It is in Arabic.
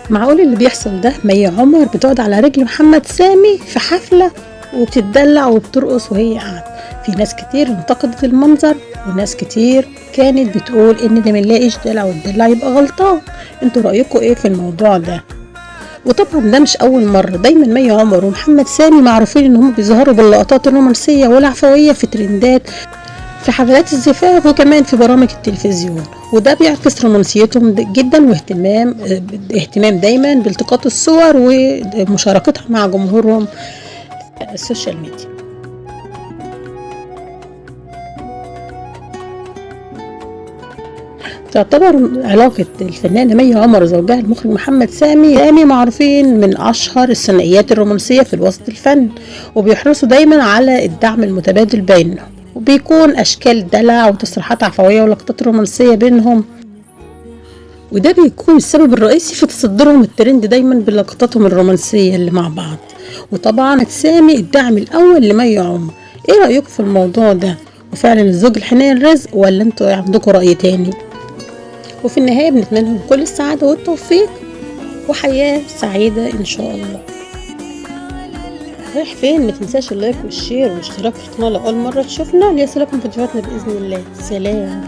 معقول اللي بيحصل ده؟ مي عمر بتقعد على رجل محمد سامي في حفلة وبتتدلع وبترقص وهي قاعدة. في ناس كتير انتقدت المنظر، وناس كتير كانت بتقول ان ده منلاقيش دلع والدلع يبقى غلطان. انتوا رأيكم ايه في الموضوع ده؟ وطبعا ده مش اول مرة، دايما مي عمر ومحمد سامي معروفين ان هم بيظهروا باللقطات الرومانسية والعفوية في ترندات، في حفلات الزفاف وكمان في برامج التلفزيون، وده بيعكس رومانسيتهم جدا واهتمام دايما بالتقاط الصور ومشاركتها مع جمهورهم السوشيال ميديا. تعتبر علاقة الفنانة مي عمر وزوجها المخرج محمد سامي معروفين من أشهر الثنائيات الرومانسية في الوسط الفن، وبيحرصوا دايما على الدعم المتبادل بينهم، وبيكون أشكال دلع وتصريحات عفوية ولقطات رومانسية بينهم، وده بيكون السبب الرئيسي في تصدرهم الترند دايما بلقطاتهم الرومانسية اللي مع بعض. وطبعا سامي الدعم الأول لمي عمر. ايه رأيكم في الموضوع ده؟ وفعلا الزوج الحنين رزق ولا انتوا عندكم رأي تاني؟ وفي النهاية بنتمنى لهم كل السعادة والتوفيق وحياة سعيدة إن شاء الله. رايح فين؟ ما تنساش اللايك والشير والاشتراك في القناة لو أول مرة تشوفنا ليصلكم فيديوهاتنا بإذن الله. سلام.